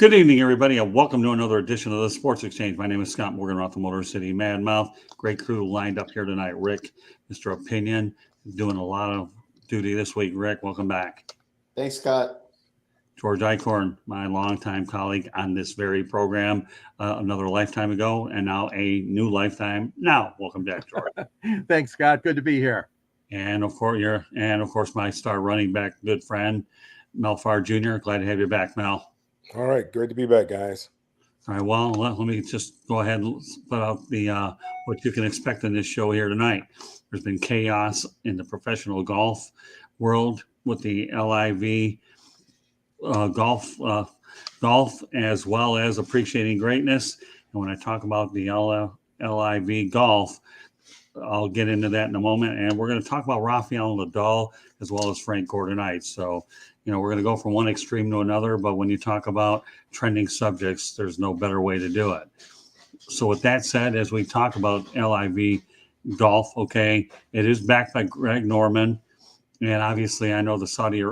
Good evening, everybody, and welcome to another edition of the Sports Exchange. My name is Scott Morgan, off the Motor City Madmouth. Great crew lined up here tonight. Rick, Mr. Opinion, doing a lot of duty this week. Rick, welcome back. Thanks, Scott. George Eichorn, my longtime colleague on this very program, another lifetime ago, and now a new lifetime. Now, welcome back, George. Thanks, Scott. Good to be here. And of course, my star running back, good friend, Mel Farr Jr. Glad to have you back, Mel. All right, great to be back, guys. All right, well, let me just go ahead and put out the what you can expect in this show here tonight. There's been chaos in the professional golf world with the LIV golf, as well as appreciating greatness. And when I talk about the LIV golf, I'll get into that in a moment. And we're going to talk about Rafael Nadal as well as Frank Gore tonight. So, we're going to go from one extreme to another. But when you talk about trending subjects, there's no better way to do it. So with that said, as we talk about LIV golf, okay, it is backed by Greg Norman. And obviously, I know there's Saudi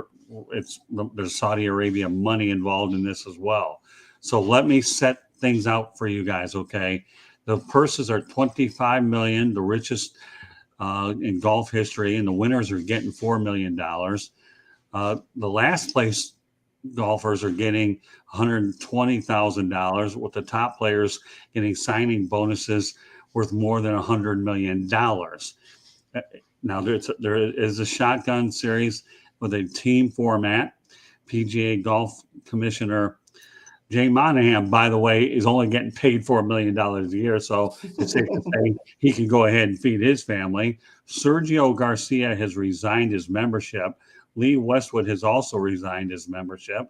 Arabia money involved in this as well. So let me set things out for you guys, okay? The purses are $25 million, the richest in golf history, and the winners are getting $4 million. The last place golfers are getting $120,000, with the top players getting signing bonuses worth more than $100 million. Now, there is a shotgun series with a team format. PGA Golf Commissioner Jay Monahan, by the way, is only getting paid $4 million a year, so it's safe to say he can go ahead and feed his family. Sergio Garcia has resigned his membership. Lee Westwood has also resigned his membership.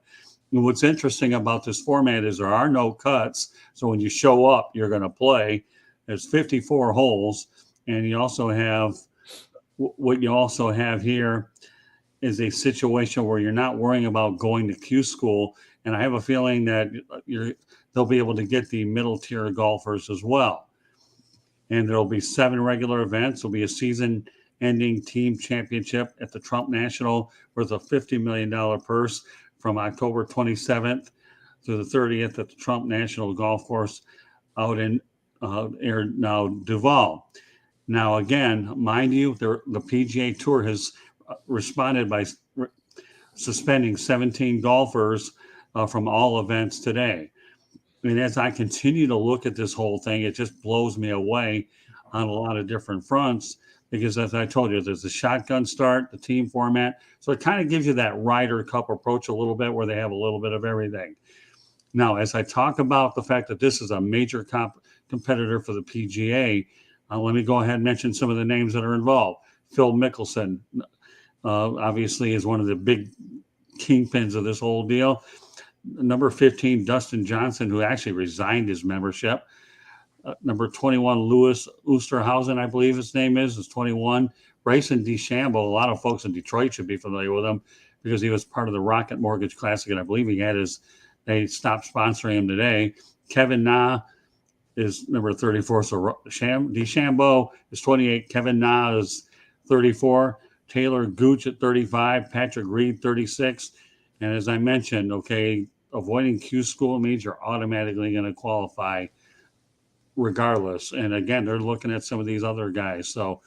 And what's interesting about this format is there are no cuts, so when you show up, you're going to play. There's 54 holes, and you also have what you also have here is a situation where you're not worrying about going to Q school. And I have a feeling that they'll be able to get the middle tier golfers as well. And there'll be 7 regular events. There'll be a season-ending team championship at the Trump National worth a $50 million purse from October 27th through the 30th at the Trump National Golf Course out in Duval. Now, again, mind you, the PGA Tour has responded by suspending 17 golfers from all events today. I mean, as I continue to look at this whole thing, it just blows me away on a lot of different fronts because, as I told you, there's the shotgun start, the team format. So it kind of gives you that Ryder Cup approach a little bit where they have a little bit of everything. Now, as I talk about the fact that this is a major competitor for the PGA, let me go ahead and mention some of the names that are involved. Phil Mickelson, obviously, is one of the big kingpins of this whole deal. Number 15, Dustin Johnson, who actually resigned his membership. Number 21, Louis Oosthuizen, I believe his name is 21. Bryson DeChambeau, a lot of folks in Detroit should be familiar with him because he was part of the Rocket Mortgage Classic, and I believe they stopped sponsoring him today. Kevin Na is number 34, so DeChambeau is 28. Kevin Na is 34. Taylor Gooch at 35. Patrick Reed, 36. And as I mentioned, okay, avoiding Q school means you're automatically going to qualify regardless. And again, they're looking at some of these other guys. So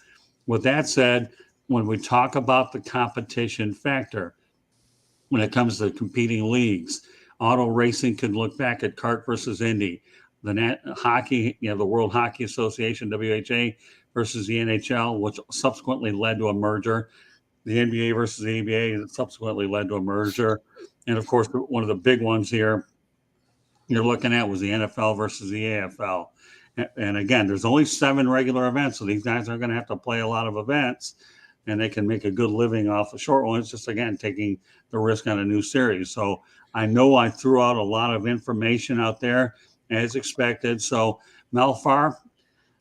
with that said, when we talk about the competition factor, when it comes to competing leagues, auto racing could look back at kart versus Indy. The hockey, the World Hockey Association, WHA, versus the NHL, which subsequently led to a merger. The NBA versus the ABA subsequently led to a merger. And, of course, one of the big ones here you're looking at was the NFL versus the AFL. And, again, there's only 7 regular events, so these guys are going to have to play a lot of events, and they can make a good living off the short ones, just, again, taking the risk on a new series. So I know I threw out a lot of information out there as expected. So, Mel Farr,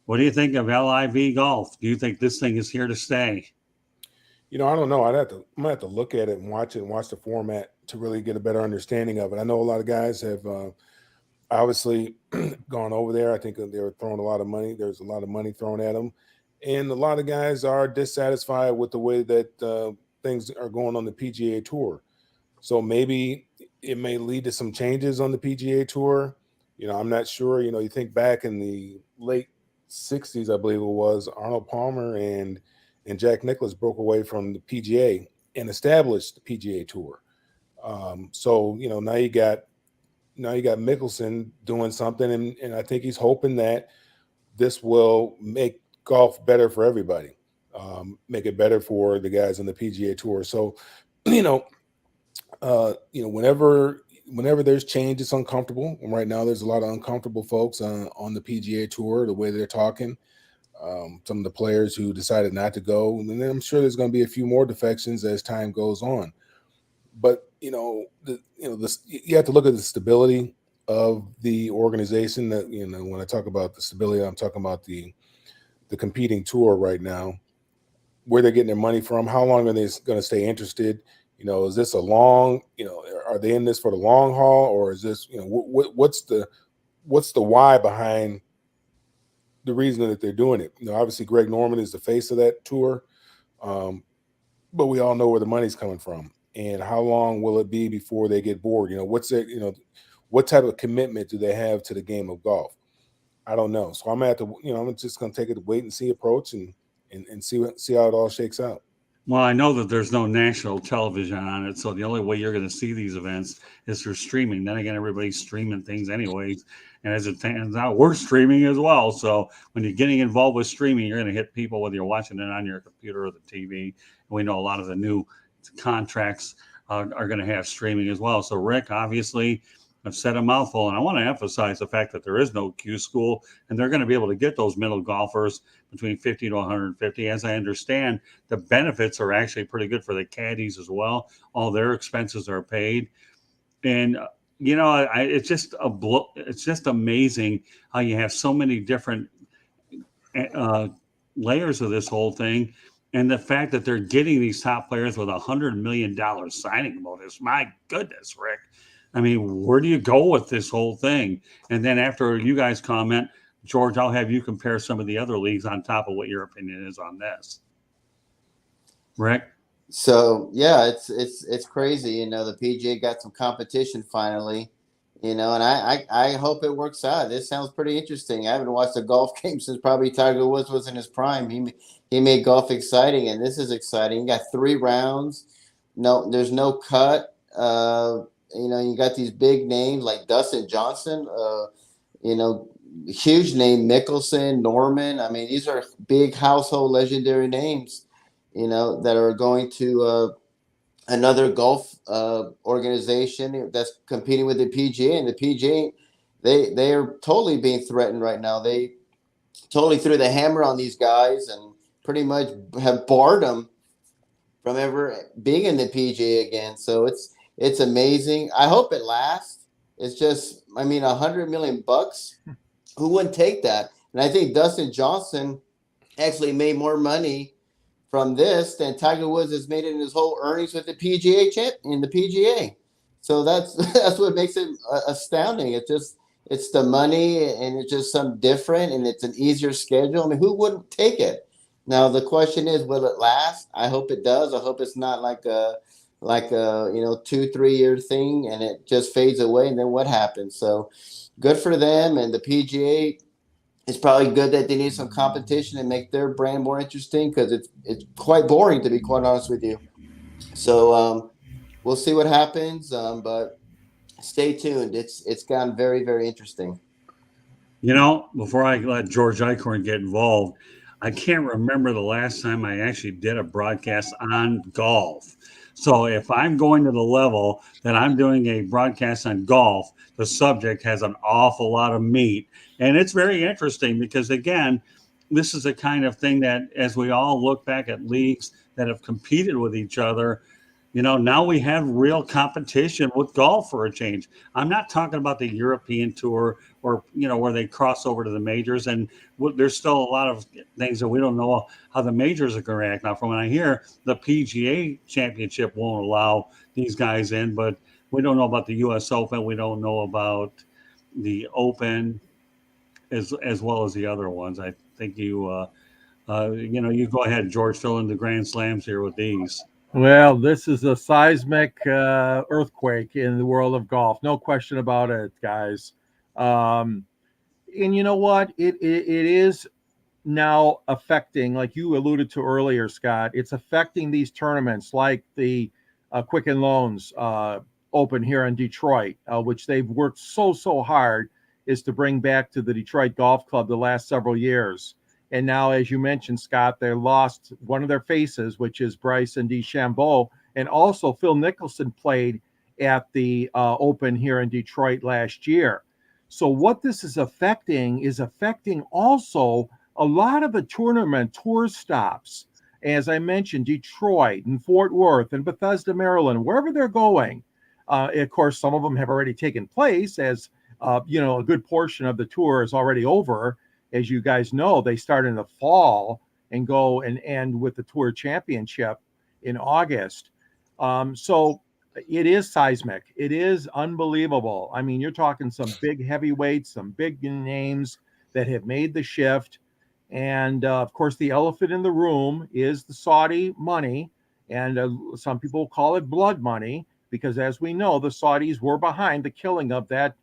what do you think of LIV golf? Do you think this thing is here to stay? I don't know. I'm gonna have to look at it and watch the format to really get a better understanding of it. I know a lot of guys have obviously gone over there. I think they were throwing a lot of money. There's a lot of money thrown at them, and a lot of guys are dissatisfied with the way that things are going on the PGA Tour. So maybe it may lead to some changes on the PGA Tour. I'm not sure. You think back in the late 60s, I believe it was, Arnold Palmer and Jack Nicklaus broke away from the PGA and established the PGA Tour. So now you got Mickelson doing something, and I think he's hoping that this will make golf better for everybody, make it better for the guys on the PGA Tour. So, whenever there's change, it's uncomfortable. And right now, there's a lot of uncomfortable folks on the PGA Tour, the way they're talking. Some of the players who decided not to go, and then I'm sure there's going to be a few more defections as time goes on. But you have to look at the stability of the organization. That when I talk about the stability, I'm talking about the competing tour right now, where they're getting their money from, how long are they going to stay interested? Is this a long? Are they in this for the long haul, or is this what's the why behind the reason that they're doing it? Obviously Greg Norman is the face of that tour, but we all know where the money's coming from. And how long will it be before they get bored? What type of commitment do they have to the game of golf? I don't know. So I'm gonna have to, I'm just gonna take a wait and see approach and see how it all shakes out. Well, I know that there's no national television on it, so the only way you're going to see these events is through streaming. Then again, everybody's streaming things anyways, and as it turns out, we're streaming as well. So when you're getting involved with streaming, you're going to hit people whether you're watching it on your computer or the TV. And we know a lot of the new contracts are going to have streaming as well. So Rick, obviously, I've said a mouthful, and I want to emphasize the fact that there is no Q school, and they're going to be able to get those middle golfers between 50 to 150. As I understand, the benefits are actually pretty good for the caddies as well. All their expenses are paid, and it's just it's just amazing how you have so many different layers of this whole thing. And the fact that they're getting these top players with $100 million signing bonus, my goodness, Rick. I mean, where do you go with this whole thing? And then after you guys comment, George, I'll have you compare some of the other leagues on top of what your opinion is on this. Rick? So, yeah, it's crazy. The PGA got some competition finally, and I hope it works out. This sounds pretty interesting. I haven't watched a golf game since probably Tiger Woods was in his prime. He made golf exciting, and this is exciting. You got 3 rounds. No, there's no cut. You got these big names like Dustin Johnson, huge name, Mickelson, Norman. I mean, these are big household legendary names, that are going to another golf organization that's competing with the PGA. And the PGA, they are totally being threatened right now. They totally threw the hammer on these guys and pretty much have barred them from ever being in the PGA again. So it's amazing. I hope it lasts. It's just, $100 million. Who wouldn't take that? And I think Dustin Johnson actually made more money from this than Tiger Woods has made in his whole earnings with the PGA. So that's what makes it astounding. It's the money, and it's just something different, and it's an easier schedule. Who wouldn't take it? Now the question is, will it last? I hope it does. I hope it's not like a 2-3 year thing and it just fades away, and then what happens? So good for them. And the PGA, it's probably good that they need some competition and make their brand more interesting, because it's quite boring, to be quite honest with you. So we'll see what happens, but stay tuned. It's gotten very, very interesting. Before I let George Eichorn get involved, I can't remember the last time I actually did a broadcast on golf. So if I'm going to the level that I'm doing a broadcast on golf, the subject has an awful lot of meat. And it's very interesting because, again, this is the kind of thing that, as we all look back at leagues that have competed with each other, now we have real competition with golf for a change. I'm not talking about the European Tour or, where they cross over to the majors. And there's still a lot of things that we don't know how the majors are going to react. Now, from what I hear, the PGA Championship won't allow these guys in, but we don't know about the U.S. Open. We don't know about the Open as well as the other ones. I think you go ahead, George, fill in the Grand Slams here with these. Well, this is a seismic earthquake in the world of golf. No question about it, guys. Um, and you know what? It is now affecting, like you alluded to earlier, Scott, it's affecting these tournaments like the Quicken Loans Open here in Detroit, which they've worked so hard is to bring back to the Detroit Golf Club the last several years. And now, as you mentioned, Scott, they lost one of their faces, which is Bryson DeChambeau, and also Phil Mickelson played at the Open here in Detroit last year. So what this is affecting also a lot of the tournament tour stops, as I mentioned, Detroit and Fort Worth and Bethesda, Maryland, wherever they're going. Of course, some of them have already taken place, as a good portion of the tour is already over. As you guys know, they start in the fall and go and end with the Tour Championship in August. So it is seismic. It is unbelievable. I mean, you're talking some big heavyweights, some big names that have made the shift. And of course, the elephant in the room is the Saudi money. And some people call it blood money because, as we know, the Saudis were behind the killing of that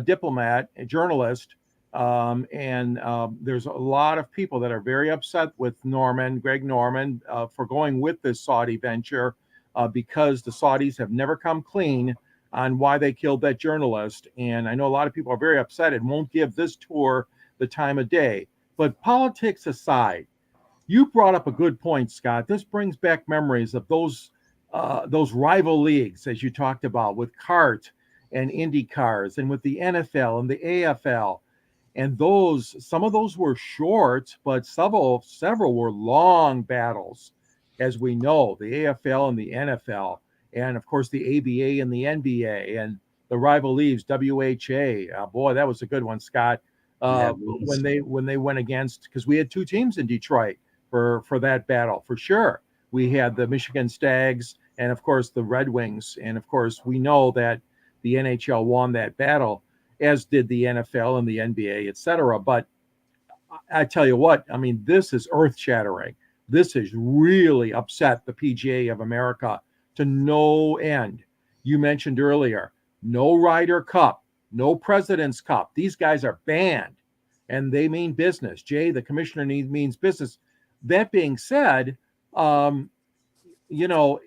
diplomat, a journalist. There's a lot of people that are very upset with Greg Norman, for going with this Saudi venture because the Saudis have never come clean on why they killed that journalist. And I know a lot of people are very upset and won't give this tour the time of day. But politics aside, you brought up a good point, Scott. This brings back memories of those rival leagues, as you talked about, with CART and IndyCars, and with the NFL and the AFL. And some of those were short, but several were long battles, as we know, the AFL and the NFL, and of course the ABA and the NBA, and the rival leagues, WHA. Boy, that was a good one, Scott. Yeah, When they went against, because we had two teams in Detroit for that battle, for sure. We had the Michigan Stags and of course the Red Wings, and of course we know that the NHL won that battle, as did the NFL and the NBA, et cetera. But I tell you what, I mean, this is earth shattering. This has really upset the PGA of America to no end. You mentioned earlier, no Ryder Cup, no President's Cup. These guys are banned and they mean business. Jay, the commissioner, means business. That being said, um, you know,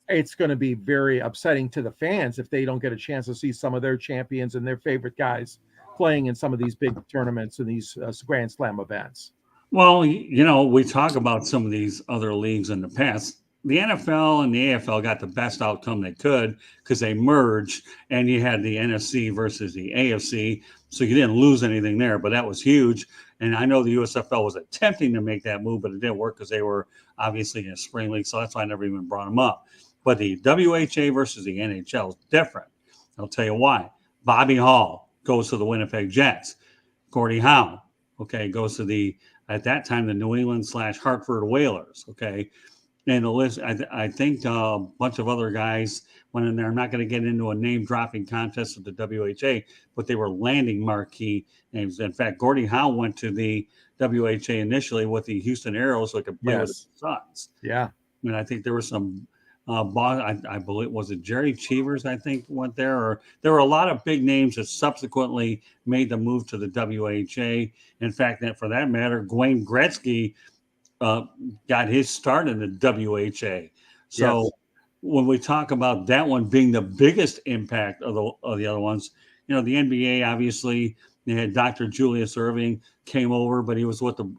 it's going to be very upsetting to the fans if they don't get a chance to see some of their champions and their favorite guys playing in some of these big tournaments and these Grand Slam events. Well, we talk about some of these other leagues in the past. The NFL and the AFL got the best outcome they could because they merged, and you had the NFC versus the AFC, so you didn't lose anything there. But that was huge, and I know the USFL was attempting to make that move, but it didn't work because they were obviously in a spring league, so that's why I never even brought them up. But the WHA versus the NHL is different. I'll tell you why. Bobby Hall goes to the Winnipeg Jets. Gordie Howe, okay, goes to at that time, the New England / Hartford Whalers, okay? And the list, I think a bunch of other guys went in there. I'm not going to get into a name-dropping contest with the WHA, but they were landing marquee names. In fact, Gordie Howe went to the WHA initially with the Houston Aeros so he could play with the Suns. Yeah. And I think there were some I believe, was it Jerry Cheevers, I think, went there, or there were a lot of big names that subsequently made the move to the WHA. In fact, for that matter, Wayne Gretzky got his start in the WHA. So Yes. when we talk about that one being the biggest impact of the other ones, the NBA, obviously, they had Dr. Julius Erving came over, but he was with the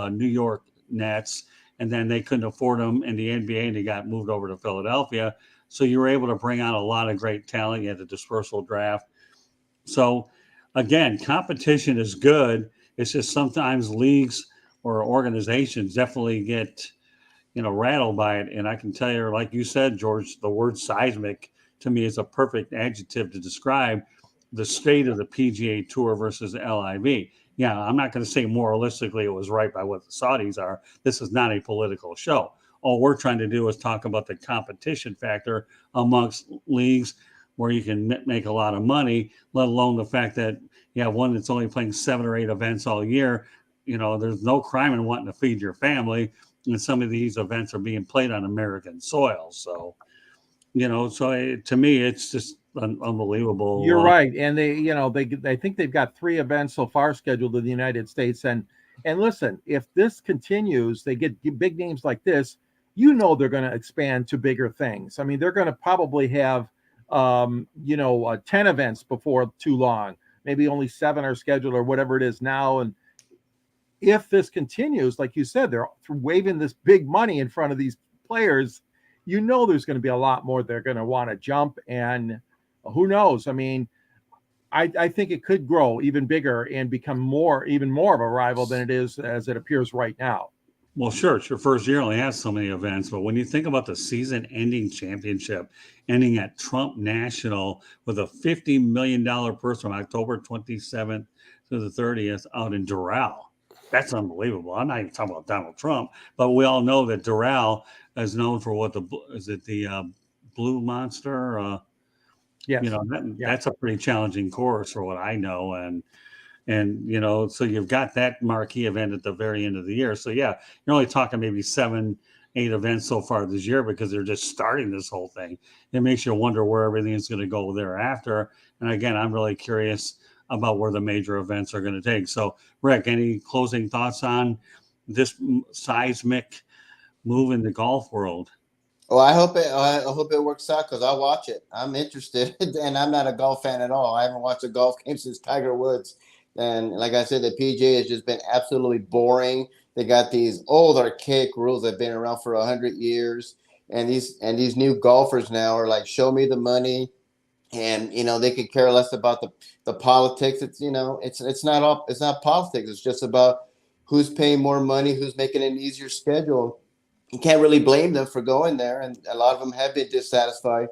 New York Nets. And then they couldn't afford him in the NBA, and he got moved over to Philadelphia. So you were able to bring out a lot of great talent. You had the dispersal draft. So, again, competition is good. It's just sometimes leagues or organizations definitely get, rattled by it. And I can tell you, like you said, George, the word seismic to me is a perfect adjective to describe the state of the PGA Tour versus LIV. Yeah, I'm not going to say moralistically it was right by what the Saudis are. This is not a political show. All we're trying to do is talk about the competition factor amongst leagues where you can make a lot of money, let alone the fact that you have one that's only playing 7 or 8 events all year. There's no crime in wanting to feed your family. and some of these events are being played on American soil. So, to me, it's just unbelievable. You're right, and they think they've got 3 events so far scheduled in the United States, and listen, if this continues, they get big names like this. They're going to expand to bigger things. I mean, they're going to probably have 10 events before too long. Maybe only 7 are scheduled or whatever it is now. And if this continues, like you said, they're waving this big money in front of these players. There's going to be a lot more they're going to want to jump, and who knows? I mean, I think it could grow even bigger and become even more of a rival than it is as it appears right now. Well, sure, it's your first year, only has so many events, but when you think about the season-ending championship ending at Trump National with a $50 million purse from October 27th to the 30th out in Doral, that's unbelievable. I'm not even talking about Donald Trump, but we all know that Doral is known for the Blue Monster? Yes. That's a pretty challenging course for what I know, and so you've got that marquee event at the very end of the year. So yeah, you're only talking maybe 7-8 events so far this year because they're just starting this whole thing. It makes you wonder where everything is going to go thereafter. And again, I'm really curious about where the major events are going to take. So Rick, any closing thoughts on this seismic move in the golf world? Well, I hope it works out because I'll watch it. I'm interested, and I'm not a golf fan at all. I haven't watched a golf game since Tiger Woods. And like I said, the PGA has just been absolutely boring. They got these old archaic rules that have been around for 100 years, and these new golfers now are like, show me the money, and they could care less about the politics. It's not politics. It's just about who's paying more money, who's making an easier schedule. You can't really blame them for going there, and a lot of them have been dissatisfied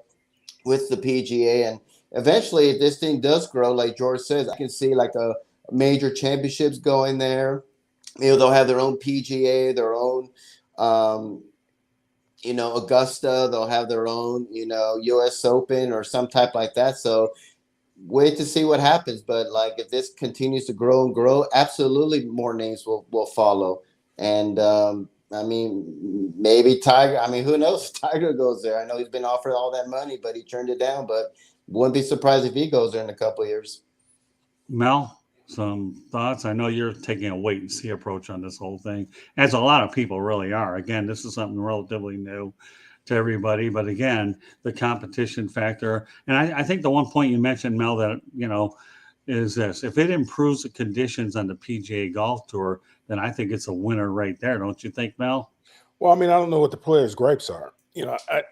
with the PGA. And eventually, if this thing does grow, like George says, I can see like a major championships going there. They'll have their own PGA, their own, Augusta. They'll have their own, U.S. Open or some type like that. So wait to see what happens. But like if this continues to grow and grow, absolutely more names will follow. And I mean, maybe Tiger. I mean, who knows if Tiger goes there? I know he's been offered all that money, but he turned it down. But wouldn't be surprised if he goes there in a couple of years. Mel, some thoughts? I know you're taking a wait and see approach on this whole thing, as a lot of people really are. Again, this is something relatively new to everybody, but again, the competition factor. And I think the one point you mentioned, Mel, that is this: if it improves the conditions on the PGA Golf Tour, then I think it's a winner right there. Don't you think, Mel? Well, I mean, I don't know what the players' gripes are.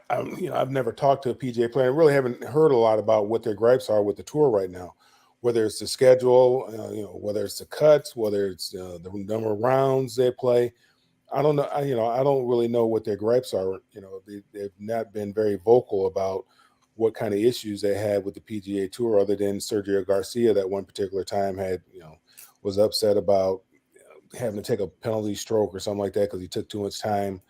I've never talked to a PGA player. I really haven't heard a lot about what their gripes are with the tour right now. Whether it's the schedule, whether it's the cuts, whether it's the number of rounds they play. I don't know. I don't really know what their gripes are. They've not been very vocal about what kind of issues they had with the PGA Tour, other than Sergio Garcia that one particular time was upset about having to take a penalty stroke or something like that because he took too much time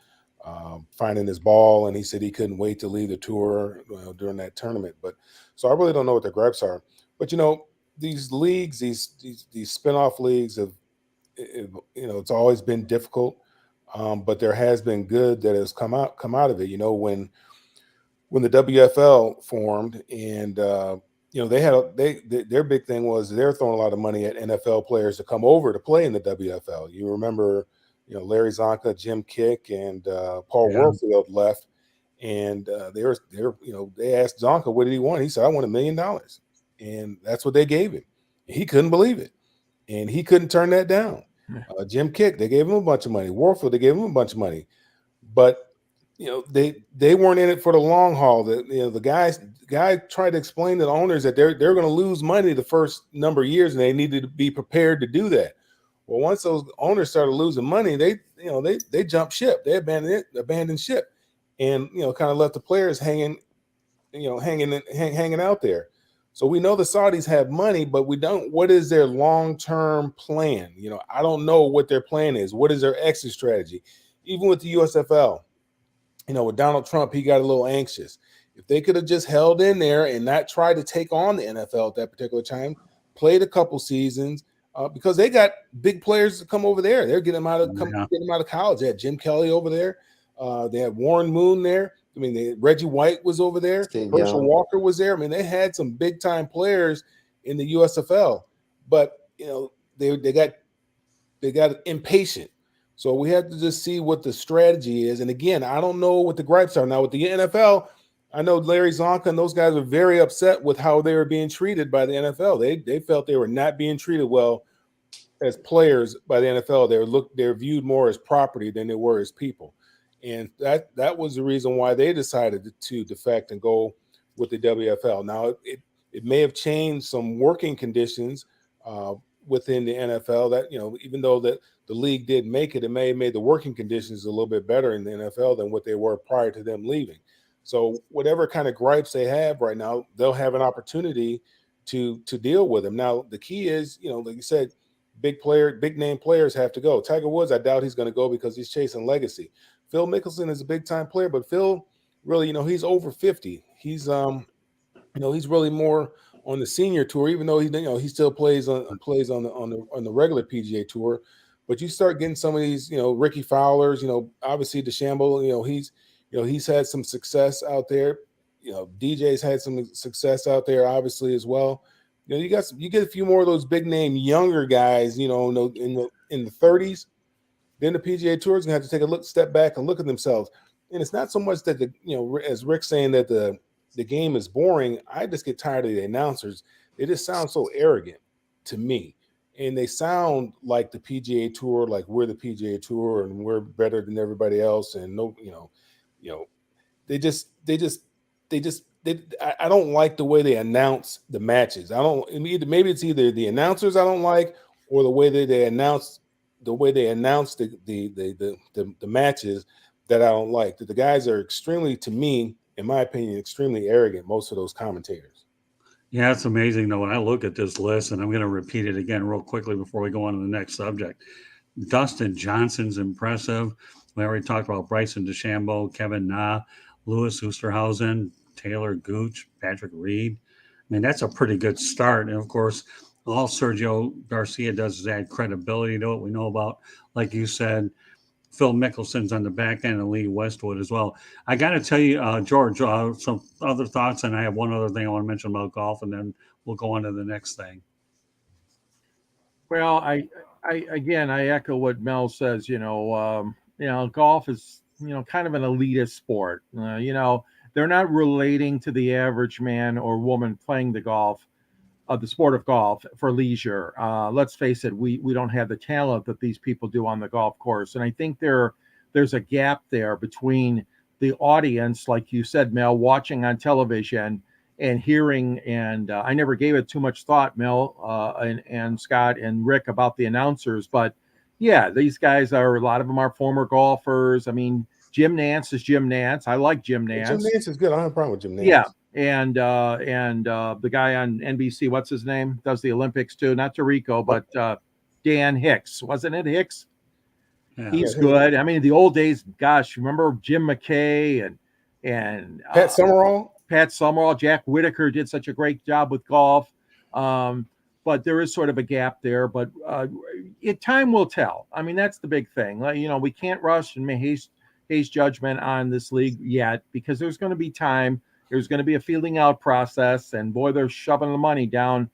finding his ball, and he said he couldn't wait to leave the tour during that tournament. But so I really don't know what their gripes are. But these leagues, these spinoff leagues have, it's always been difficult, but there has been good that has come out of it. When the WFL formed, and their big thing was they're throwing a lot of money at NFL players to come over to play in the WFL. You remember, Larry Zonka, Jim Kick, and Paul Warfield left, and they asked Zonka, what did he want? He said, I want $1 million. And that's what they gave him. He couldn't believe it. And he couldn't turn that down. Jim Kick, they gave him a bunch of money. Warfield, they gave him a bunch of money. But, they weren't in it for the long haul. The guy tried to explain to the owners that they're going to lose money the first number of years, and they needed to be prepared to do that. Well, once those owners started losing money, they jumped ship. They abandoned ship, and kind of left the players hanging out there. So we know the Saudis have money, but we don't. What is their long-term plan? I don't know what their plan is. What is their exit strategy? Even with the USFL, with Donald Trump, he got a little anxious. If they could have just held in there and not tried to take on the NFL at that particular time, played a couple seasons, because they got big players to come over there. They're getting them Yeah. getting them out of college. They had Jim Kelly over there. They had Warren Moon there. I mean, Reggie White was over there. Steve Herschel Young. Walker was there. I mean, they had some big time players in the USFL, but they got impatient. So we have to just see what the strategy is. And again, I don't know what the gripes are now with the NFL. I know Larry Zonka and those guys are very upset with how they were being treated by the NFL. They felt they were not being treated well as players by the NFL. They're viewed more as property than they were as people. And that was the reason why they decided to defect and go with the WFL. Now, it may have changed some working conditions within the NFL that, even though that the league did make it, it may have made the working conditions a little bit better in the NFL than what they were prior to them leaving. So whatever kind of gripes they have right now, they'll have an opportunity to deal with them. Now, the key is, like you said, big name players have to go. Tiger Woods, I doubt he's going to go because he's chasing legacy. Phil Mickelson is a big time player, but Phil really, he's over 50. He's he's really more on the senior tour, even though he still plays on the regular PGA tour. But you start getting some of these, Ricky Fowler's, obviously DeChambeau, he's had some success out there. DJ's had some success out there, obviously, as well. You get a few more of those big name younger guys, in the 30s. Then the PGA Tour is going to have to take a step back and look at themselves. And it's not so much that as Rick's saying that the game is boring. I just get tired of the announcers. They just sound so arrogant to me. And they sound like the PGA Tour, like we're the PGA Tour and we're better than everybody else. And I don't like the way they announce the matches. Maybe it's either the announcers I don't like or the way that they announce the matches that I don't like. That the guys are extremely, to me, in my opinion, extremely arrogant, most of those commentators. Yeah, it's amazing, though, when I look at this list, and I'm going to repeat it again real quickly before we go on to the next subject. Dustin Johnson's impressive. We already talked about Bryson DeChambeau, Kevin Na, Louis Oosthuizen, Taylor Gooch, Patrick Reed. I mean, that's a pretty good start. And, of course, all Sergio Garcia does is add credibility to it. We know about, like you said, Phil Mickelson's on the back end and Lee Westwood as well. I got to tell you, George, some other thoughts, and I have one other thing I want to mention about golf, and then we'll go on to the next thing. Well, I echo what Mel says. Golf is kind of an elitist sport. They're not relating to the average man or woman playing the sport of golf for leisure. Let's face it, we don't have the talent that these people do on the golf course. And I think there's a gap there between the audience, like you said, Mel, watching on television and hearing. And I never gave it too much thought, Mel, and Scott and Rick, about the announcers. But yeah, these guys a lot of them are former golfers. I mean, Jim Nantz is Jim Nantz. I like Jim Nantz. Jim Nantz is good. I don't have a problem with Jim Nantz. Yeah. And the guy on NBC, what's his name? Does the Olympics too? Not Tirico, but Dan Hicks. Wasn't it Hicks? Yeah. He's good. I mean, the old days, gosh, remember Jim McKay and Pat Summerall? Pat Summerall. Jack Whitaker did such a great job with golf. But there is sort of a gap there. But time will tell. I mean, that's the big thing. We can't rush and make haste judgment on this league yet, because there's going to be time. There's going to be a feeling out process, and boy, they're shoving the money down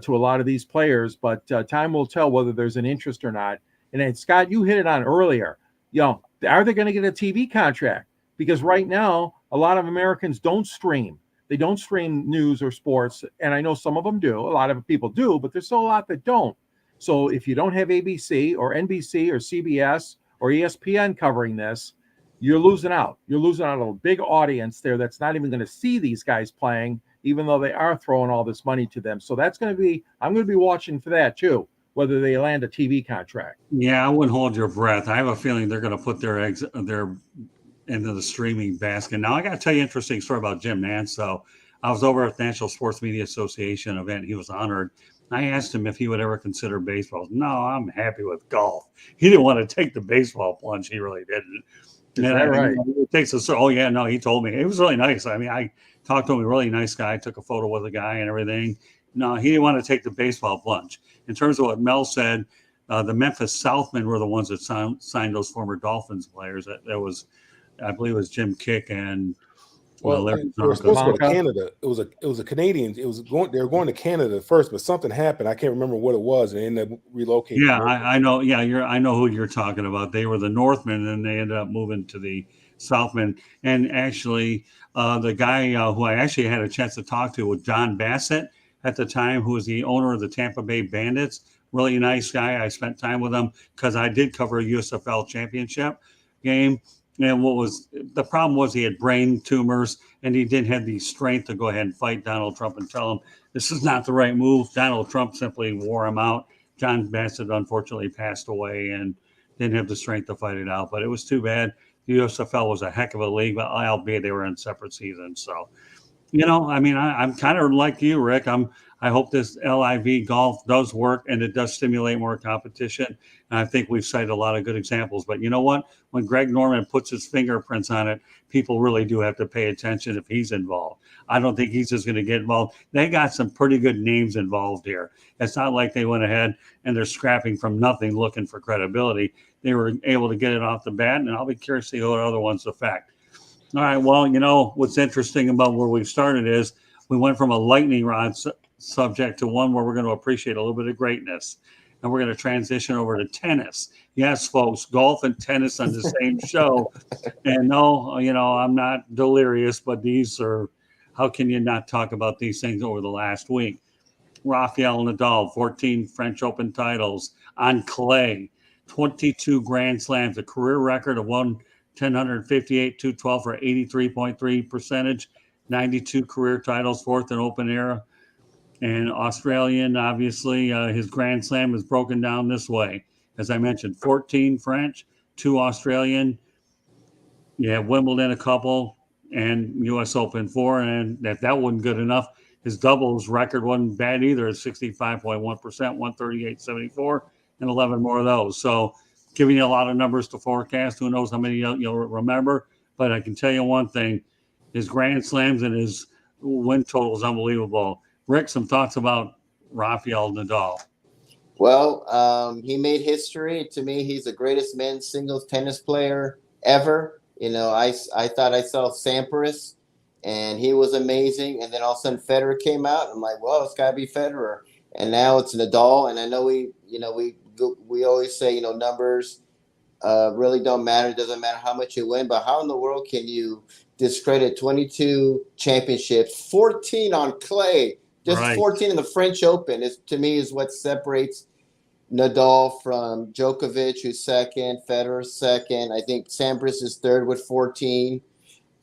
to a lot of these players. But time will tell whether there's an interest or not. And then, Scott, you hit it on earlier. Are they going to get a TV contract? Because right now, a lot of Americans don't stream. They don't stream news or sports, and I know some of them do. A lot of people do, but there's still a lot that don't. So if you don't have ABC or NBC or CBS or ESPN covering this, you're losing out. You're losing out on a big audience there that's not even going to see these guys playing, even though they are throwing all this money to them. So I'm going to be watching for that too, whether they land a TV contract. Yeah, I wouldn't hold your breath. I have a feeling they're going to put their eggs into the streaming basket. Now, I got to tell you an interesting story about Jim Nantz, though. I was over at the National Sports Media Association event. He was honored. I asked him if he would ever consider baseball. No, I'm happy with golf. He didn't want to take the baseball plunge. He really didn't. Is that right? It takes us. Oh yeah, no. He told me it was really nice. I mean, I talked to him. A really nice guy. Took a photo with the guy and everything. No, he didn't want to take the baseball plunge. In terms of what Mel said, the Memphis Southmen were the ones that signed those former Dolphins players. That was, I believe, it was Jim Kick and Well, Larry they were Zonka. supposed to go to Zonka. Canada. It was a Canadian. They were going to Canada first, but something happened. I can't remember what it was, and they ended up relocating. Yeah, I know. Yeah, I know who you're talking about. They were the Northmen, and they ended up moving to the Southmen. And actually, the guy who I actually had a chance to talk to was John Bassett at the time, who was the owner of the Tampa Bay Bandits. Really nice guy. I spent time with him because I did cover a USFL championship game. And what was the problem was he had brain tumors, and he didn't have the strength to go ahead and fight Donald Trump and tell him this is not the right move. Donald Trump simply wore him out. John Bassett unfortunately passed away and didn't have the strength to fight it out. But it was too bad. The USFL was a heck of a league, but albeit they were in separate seasons. So, I mean, I'm kind of like you, Rick. I hope this LIV golf does work and it does stimulate more competition. And I think we've cited a lot of good examples. But you know what? When Greg Norman puts his fingerprints on it, people really do have to pay attention if he's involved. I don't think he's just going to get involved. They got some pretty good names involved here. It's not like they went ahead and they're scrapping from nothing looking for credibility. They were able to get it off the bat, and I'll be curious to see what other ones affect. All right, well, what's interesting about where we started is we went from a lightning rod subject to one where we're going to appreciate a little bit of greatness, and we're going to transition over to tennis. Yes, folks, golf and tennis on the same show. And no, I'm not delirious, but these are, how can you not talk about these things over the last week? Rafael Nadal, 14 French Open titles on clay, 22 Grand Slams, a career record of 1,058, 212 for 83.3 percentage, 92 career titles, fourth in open era. And Australian, obviously, his Grand Slam is broken down this way. As I mentioned, 14 French, 2 Australian. Yeah, Wimbledon a couple, and U.S. Open 4. And if that wasn't good enough, his doubles record wasn't bad either at 65.1%, 138.74, and 11 more of those. So giving you a lot of numbers to forecast. Who knows how many you'll remember. But I can tell you one thing. His Grand Slams and his win total is unbelievable. Rick, some thoughts about Rafael Nadal? Well, he made history. To me, he's the greatest men's singles tennis player ever. I thought I saw Sampras, and he was amazing. And then all of a sudden, Federer came out. And I'm like, well, it's got to be Federer. And now it's Nadal. And I know we always say, numbers really don't matter. It doesn't matter how much you win. But how in the world can you discredit 22 championships, 14 on clay? Just Right. 14 in the French Open to me is what separates Nadal from Djokovic, who's second, Federer second. I think Sampras is third with 14.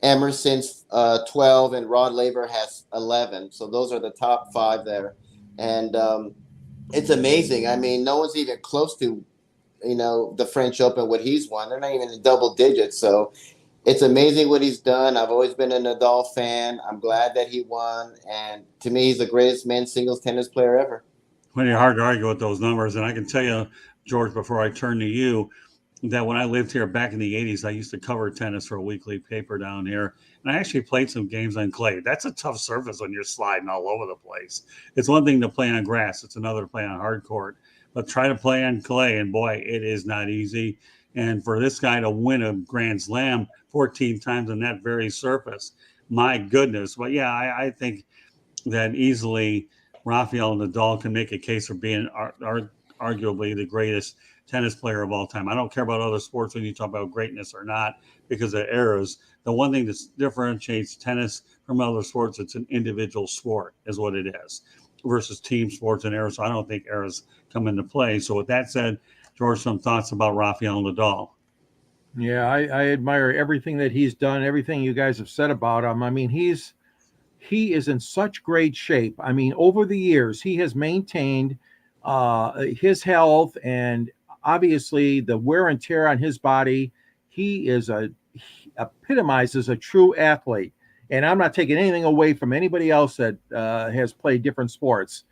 Emerson's 12, and Rod Laver has 11. So those are the top 5 there. And it's amazing. I mean, no one's even close to, the French Open, what he's won. They're not even in double digits. So it's amazing what he's done. I've always been a Nadal fan. I'm glad that he won. And to me, he's the greatest men's singles tennis player ever. Pretty hard to argue with those numbers. And I can tell you, George, before I turn to you, that when I lived here back in the 80s, I used to cover tennis for a weekly paper down here. And I actually played some games on clay. That's a tough surface when you're sliding all over the place. It's one thing to play on grass. It's another to play on hard court. But try to play on clay, and boy, it is not easy. And for this guy to win a Grand Slam 14 times on that very surface, my goodness. But yeah, I think that easily Rafael Nadal can make a case for being arguably the greatest tennis player of all time. I don't care about other sports when you talk about greatness or not because of eras. The one thing that differentiates tennis from other sports, it's an individual sport is what it is versus team sports and eras. So I don't think eras come into play. So with that said, George, some thoughts about Rafael Nadal. Yeah, I admire everything that he's done, everything you guys have said about him. I mean, he is in such great shape. I mean, over the years, he has maintained his health and obviously the wear and tear on his body. He epitomizes a true athlete. And I'm not taking anything away from anybody else that has played different sports.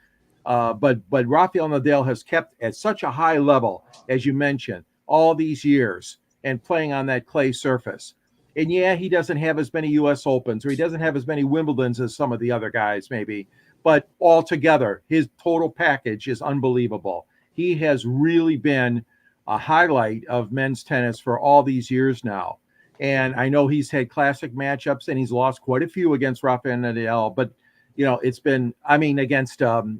But Rafael Nadal has kept at such a high level, as you mentioned, all these years and playing on that clay surface. And yeah, he doesn't have as many U.S. Opens or he doesn't have as many Wimbledons as some of the other guys maybe. but altogether, his total package is unbelievable. He has really been a highlight of men's tennis for all these years now. And I know he's had classic matchups and he's lost quite a few against Rafael Nadal, but it's been, I mean, against Roger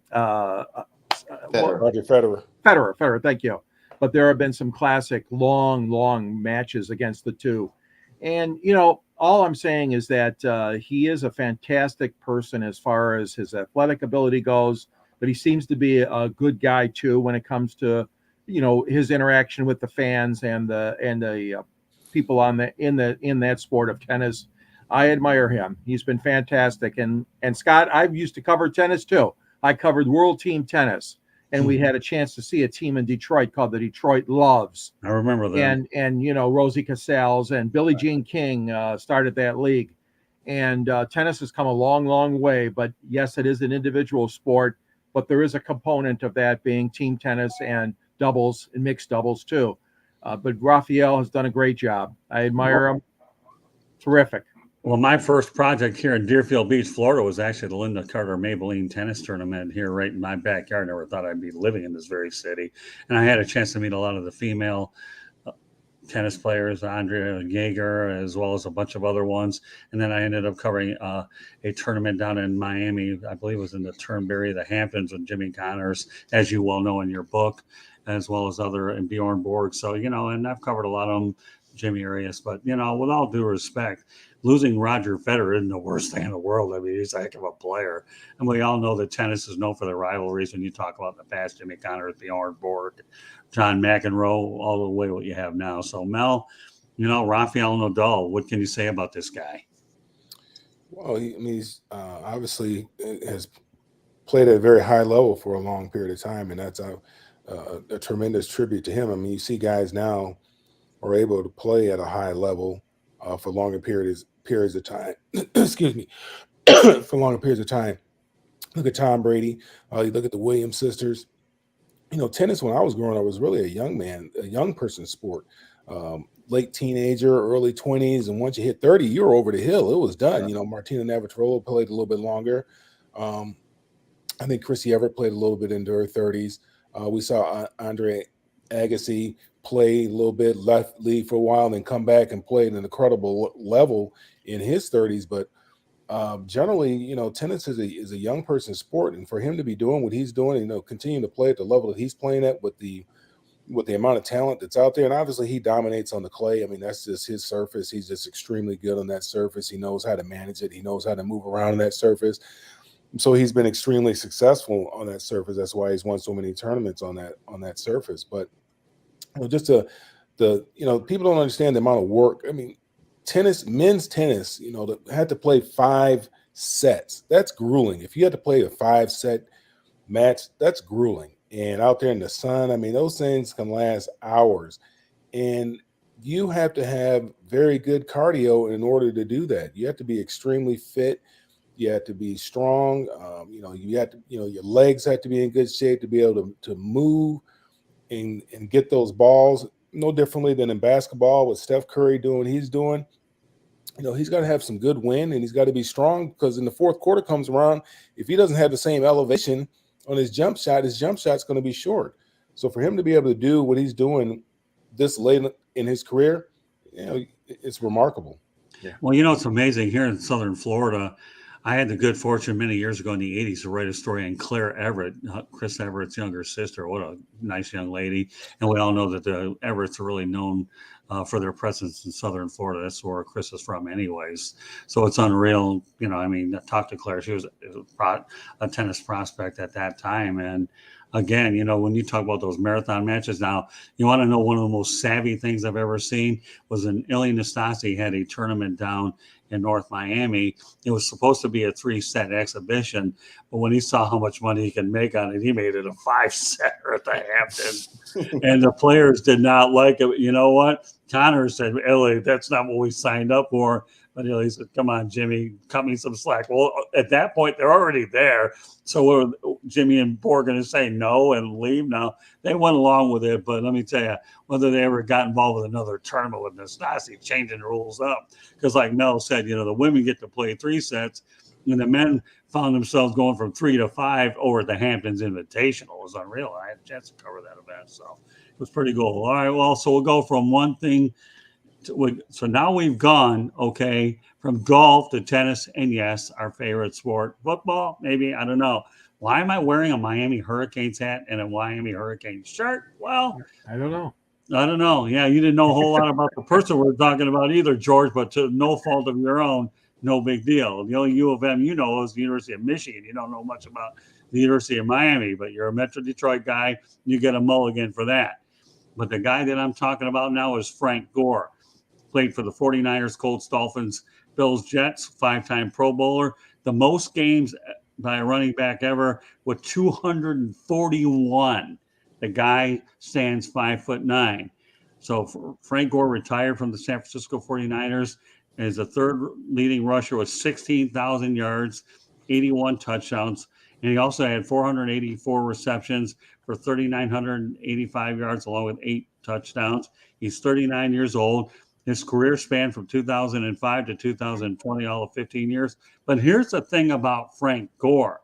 Federer. Federer, thank you. But there have been some classic long matches against the two. And, all I'm saying is that he is a fantastic person as far as his athletic ability goes, but he seems to be a good guy too when it comes to, his interaction with the fans and the people in that sport of tennis. I admire him. He's been fantastic. And Scott, I've used to cover tennis too. I covered World Team Tennis, and we had a chance to see a team in Detroit called the Detroit Loves. I remember that. And Rosie Casals and Billie Jean King started that league. And tennis has come a long way. But yes, it is an individual sport, but there is a component of that being team tennis and doubles and mixed doubles too. But Rafael has done a great job. I admire him. Terrific. Well, my first project here in Deerfield Beach, Florida, was actually the Linda Carter Maybelline tennis tournament here right in my backyard. I never thought I'd be living in this very city. And I had a chance to meet a lot of the female tennis players, Andrea Jaeger, as well as a bunch of other ones. And then I ended up covering a tournament down in Miami. I believe it was in the Turnberry, the Hamptons, with Jimmy Connors, as you well know in your book, as well as other, and Bjorn Borg. So, and I've covered a lot of them, Jimmy Arias. But, with all due respect, losing Roger Federer isn't the worst thing in the world. I mean, he's a heck of a player. And we all know that tennis is known for the rivalries. When you talk about in the past, Jimmy Connors, Bjorn Borg, John McEnroe, all the way what you have now. So, Mel, Rafael Nadal, what can you say about this guy? Well, he's obviously has played at a very high level for a long period of time, and that's a tremendous tribute to him. I mean, you see guys now are able to play at a high level for longer periods of time. Excuse me, for longer periods of time. Look at Tom Brady. You look at the Williams sisters. Tennis when I was growing up was really a young person's sport. Late teenager, early 20s, and once you hit 30, you were over the hill. It was done. Yeah. Martina Navratilova played a little bit longer. I think Chrissy Everett played a little bit into her 30s. We saw Andre Agassi play a little bit, left lead for a while, and then come back and play at an incredible level in his 30s. But generally, tennis is a young person's sport, and for him to be doing what he's doing, continuing to play at the level that he's playing at with the amount of talent that's out there, and obviously he dominates on the clay. I mean, that's just his surface. He's just extremely good on that surface. He knows how to manage it. He knows how to move around on that surface. So he's been extremely successful on that surface. That's why he's won so many tournaments on that surface. But just people don't understand the amount of work. I mean, men's tennis, had to play 5 sets. That's grueling. If you had to play a 5-set match, that's grueling. And out there in the sun, I mean, those things can last hours. And you have to have very good cardio in order to do that. You have to be extremely fit. You have to be strong. You have to, your legs have to be in good shape to be able to move and get those balls. No differently than in basketball with Steph Curry doing what he's doing. He's got to have some good wind, and he's got to be strong, because in the fourth quarter comes around, if he doesn't have the same elevation on his jump shot's going to be short. So for him to be able to do what he's doing this late in his career, it's remarkable. Yeah. Well, it's amazing here in Southern Florida. I had the good fortune many years ago in the 80s to write a story on Claire Everett, Chris Everett's younger sister. What a nice young lady. And we all know that the Everetts are really known for their presence in Southern Florida. That's where Chris is from anyways. So it's unreal. I talked to Claire. She was a tennis prospect at that time. And again, when you talk about those marathon matches, now you want to know one of the most savvy things I've ever seen was when Ilie Nastase had a tournament down in North Miami. It was supposed to be a 3-set exhibition, but when he saw how much money he could make on it, he made it a 5-setter at the Hamptons. And the players did not like it. You know what? Connor said, Ilie, that's not what we signed up for. But Ilie said, come on, Jimmy, cut me some slack. Well, at that point, they're already there. So were Jimmy and Borg going to say no and leave? No, they went along with it. But let me tell you, whether they ever got involved with another tournament with Nastase changing the rules up. Because like Mel said, the women get to play 3 sets And the men found themselves going from 3 to 5 over at the Hamptons Invitational. It was unreal. I had a chance to cover that event, so it was pretty cool. All right, well, so we'll go from one thing so now we've gone, okay, from golf to tennis, and yes, our favorite sport, football, maybe, I don't know. Why am I wearing a Miami Hurricanes hat and a Miami Hurricanes shirt? Well, I don't know. I don't know. Yeah, you didn't know a whole lot about the person we're talking about either, George, but to no fault of your own, no big deal. The only U of M you know is the University of Michigan. You don't know much about the University of Miami, but you're a Metro Detroit guy. You get a mulligan for that. But the guy that I'm talking about now is Frank Gore. Played for the 49ers, Colts, Dolphins, Bills, Jets, 5-time Pro Bowler. The most games by a running back ever with 241. The guy stands 5'9". So Frank Gore retired from the San Francisco 49ers as the third leading rusher with 16,000 yards, 81 touchdowns. And he also had 484 receptions for 3,985 yards, along with 8 touchdowns. He's 39 years old. His career spanned from 2005 to 2020, all of 15 years. But here's the thing about Frank Gore.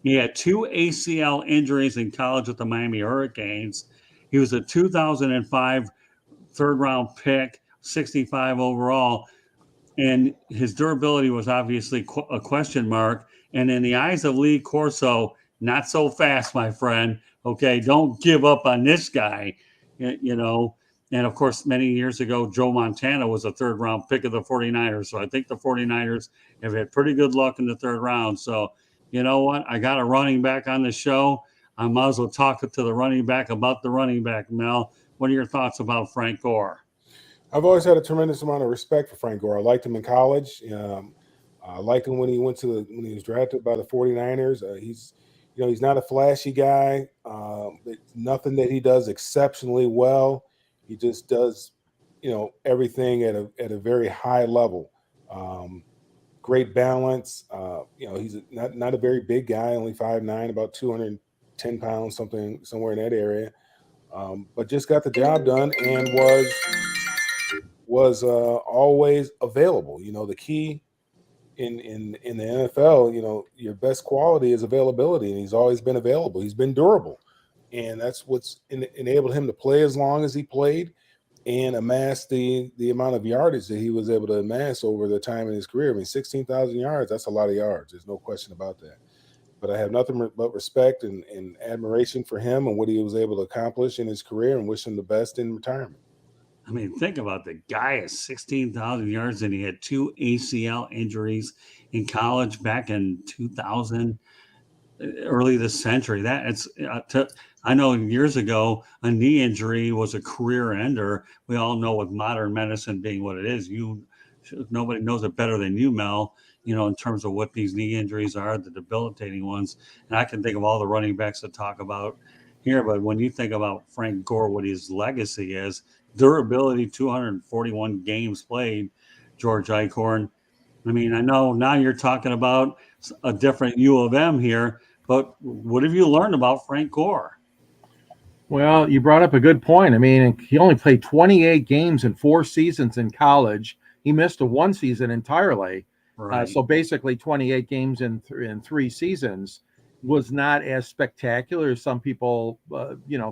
He had 2 ACL injuries in college with the Miami Hurricanes. He was a 2005 third-round pick, 65 overall. And his durability was obviously a question mark. And in the eyes of Lee Corso, not so fast, my friend. Okay, don't give up on this guy, you know. And, of course, many years ago, Joe Montana was a third-round pick of the 49ers. So I think the 49ers have had pretty good luck in the third round. So, you know what? I got a running back on the show. I might as well talk to the running back about the running back, Mel. What are your thoughts about Frank Gore? I've always had a tremendous amount of respect for Frank Gore. I liked him in college. I liked him when he was drafted by the 49ers. He's not a flashy guy. Nothing that he does exceptionally well. He just does, everything at a very high level. Great balance. He's not a very big guy, only 5'9", about 210 pounds, somewhere in that area. But just got the job done and was always available. The key in the NFL, your best quality is availability, and he's always been available. He's been durable, and that's what's enabled him to play as long as he played and amass the amount of yardage that he was able to amass over the time in his career. I mean, 16,000 yards, that's a lot of yards. There's no question about that. But I have nothing but respect and admiration for him and what he was able to accomplish in his career, and wish him the best in retirement. I mean, think about the guy at 16,000 yards, and he had 2 ACL injuries in college back in 2000, early this century. I know years ago, a knee injury was a career ender. We all know with modern medicine being what it is, nobody knows it better than you, Mel, in terms of what these knee injuries are, the debilitating ones. And I can think of all the running backs to talk about here, but when you think about Frank Gore, what his legacy is, durability, 241 games played, George Eichorn. I mean, I know now you're talking about a different U of M here, but what have you learned about Frank Gore? Well, you brought up a good point. I mean, he only played 28 games in 4 seasons in college. He missed 1 season entirely. Right. So basically 28 games in 3 seasons was not as spectacular as some people,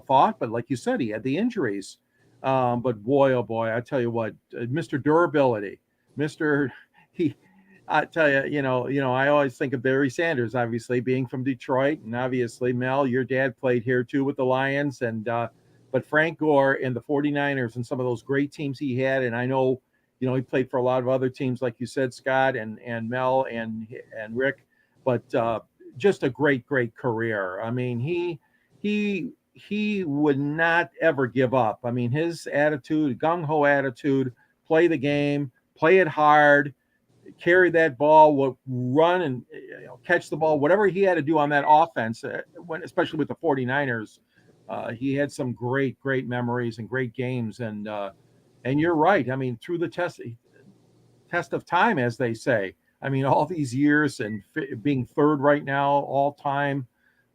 thought. But like you said, he had the injuries. But boy, oh boy, I tell you what, Mr. Durability, I tell you, I always think of Barry Sanders, obviously being from Detroit, and obviously Mel, your dad played here too with the Lions, but Frank Gore and the 49ers and some of those great teams he had, and I know, he played for a lot of other teams, like you said, Scott and Mel and Rick, but just a great career. I mean, he would not ever give up. I mean, his attitude, gung-ho attitude, play the game, play it hard, carry that ball, run and catch the ball, whatever he had to do on that offense, especially with the 49ers. He had some great memories and great games. And you're right. I mean, through the test of time, as they say, I mean, all these years and being third right now, all time.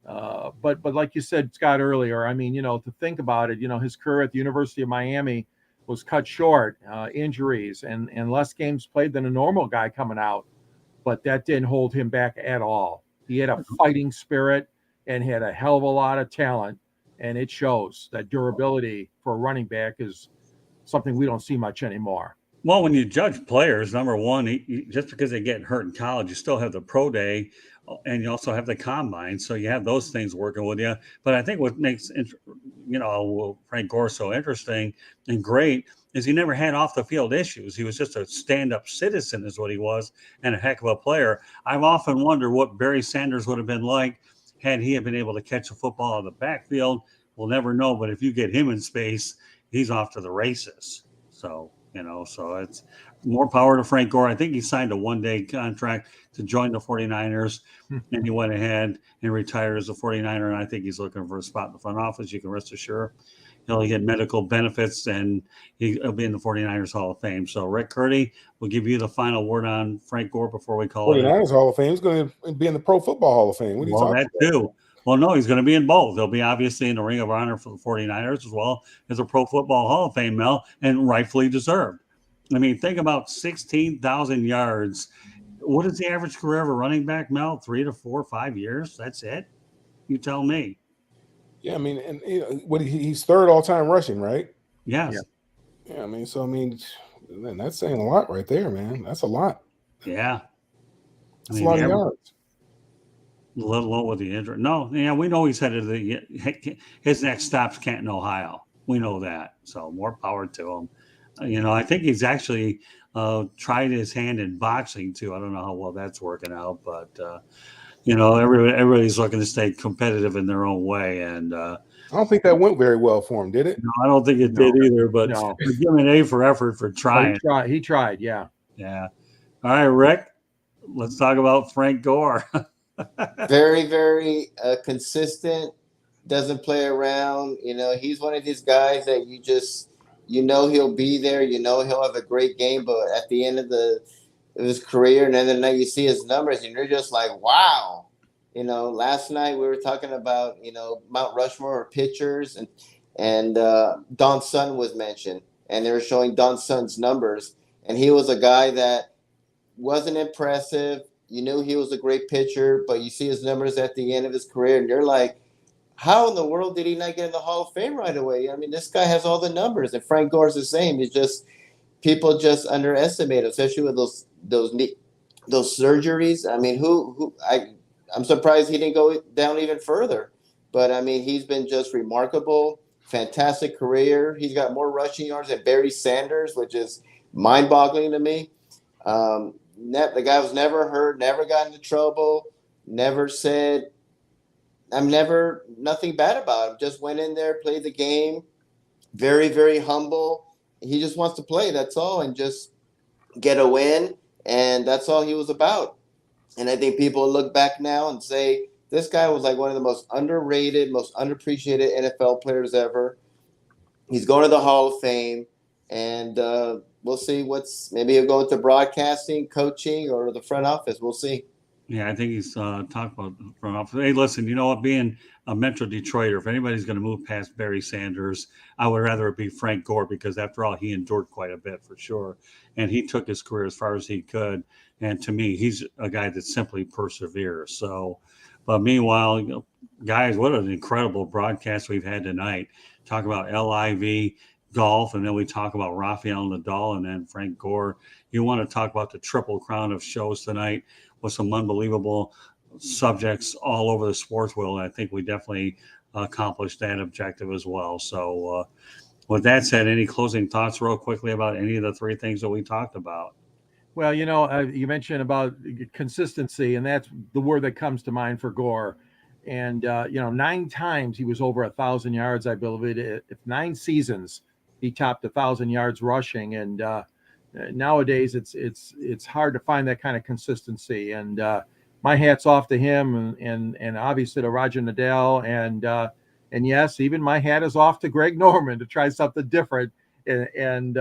But like you said, Scott, earlier, I mean, to think about it, his career at the University of Miami was cut short, injuries and less games played than a normal guy coming out. but that didn't hold him back at all. He had a fighting spirit and had a hell of a lot of talent, and it shows that durability for a running back is something we don't see much anymore. Well, when you judge players, number one, just because they get hurt in college, you still have the pro day, and you also have the combine, so you have those things working with you. But I think what makes Frank Gore so interesting and great is he never had off the field issues. He was just a stand up citizen, is what he was, and a heck of a player. I've often wondered what Barry Sanders would have been like had he been able to catch a football in the backfield. We'll never know, but if you get him in space, he's off to the races. So it's more power to Frank Gore. I think he signed a one-day contract to join the 49ers, and he went ahead and retired as a 49er, and I think he's looking for a spot in the front office. You can rest assured he'll get medical benefits, and he'll be in the 49ers Hall of Fame. So, Rick Curti, we'll give you the final word on Frank Gore before we call it. 49ers Hall of Fame. He's going to be in the Pro Football Hall of Fame. What are you talking that about? too. Well, no, he's going to be in both. He'll be obviously in the Ring of Honor for the 49ers as well as a Pro Football Hall of Fame, Mel, and rightfully deserved. I mean, think about 16,000 yards. What is the average career of a running back, Mel? 3 to 4, 5 years? That's it? You tell me. Yeah, I mean, and he's third all-time rushing, right? Yes. Yeah, man, that's saying a lot right there, man. That's a lot. Yeah. That's a lot of yards. Let alone with the injury. No, yeah, we know he's headed to his next stop's Canton, Ohio. We know that. So more power to him. I think he's actually tried his hand in boxing too. I don't know how well that's working out, but everybody's looking to stay competitive in their own way. And I don't think that went very well for him, did it? No, I don't think it did either. But give him an A for effort for trying. He tried. Yeah. Yeah. All right, Rick. Let's talk about Frank Gore. Very, very consistent. Doesn't play around. He's one of these guys that he'll be there. He'll have a great game, but at the end of his career, and then the night you see his numbers, and you're just like, wow. Last night we were talking about Mount Rushmore of pitchers, and Don Sun was mentioned, and they were showing Don Sun's numbers, and he was a guy that wasn't impressive. You knew he was a great pitcher, but you see his numbers at the end of his career, and you're like, how in the world did he not get in the Hall of Fame right away? I mean, this guy has all the numbers, and Frank Gore's the same. He's just people just underestimate him, especially with those surgeries. I mean, I'm surprised he didn't go down even further. But I mean, he's been just remarkable, fantastic career. He's got more rushing yards than Barry Sanders, which is mind-boggling to me. The guy was never hurt, never got into trouble, never said, nothing bad about him. Just went in there, played the game, very, very humble. He just wants to play, that's all, and just get a win, and that's all he was about. And I think people look back now and say, this guy was like one of the most underrated, most underappreciated NFL players ever. He's going to the Hall of Fame, and we'll see maybe he'll go into broadcasting, coaching, or the front office. We'll see. Yeah, I think he's talked about the front office. Hey, listen, you know what? Being a Metro Detroiter, if anybody's going to move past Barry Sanders, I would rather it be Frank Gore, because after all, he endured quite a bit for sure. And he took his career as far as he could. And to me, he's a guy that simply perseveres. So, but meanwhile, guys, what an incredible broadcast we've had tonight. Talk about LIV golf, and then we talk about Rafael Nadal, and then Frank Gore. You want to talk about the triple crown of shows tonight with some unbelievable subjects all over the sports world. I think we definitely accomplished that objective as well. So with that said, any closing thoughts real quickly about any of the three things that we talked about? Well, you mentioned about consistency, and that's the word that comes to mind for Gore. And, 9 times he was over 1,000 yards, I believe. If 9 seasons, he topped 1,000 yards rushing. And nowadays it's hard to find that kind of consistency. And my hat's off to him, and obviously to Roger Nadal. And yes, even my hat is off to Greg Norman to try something different and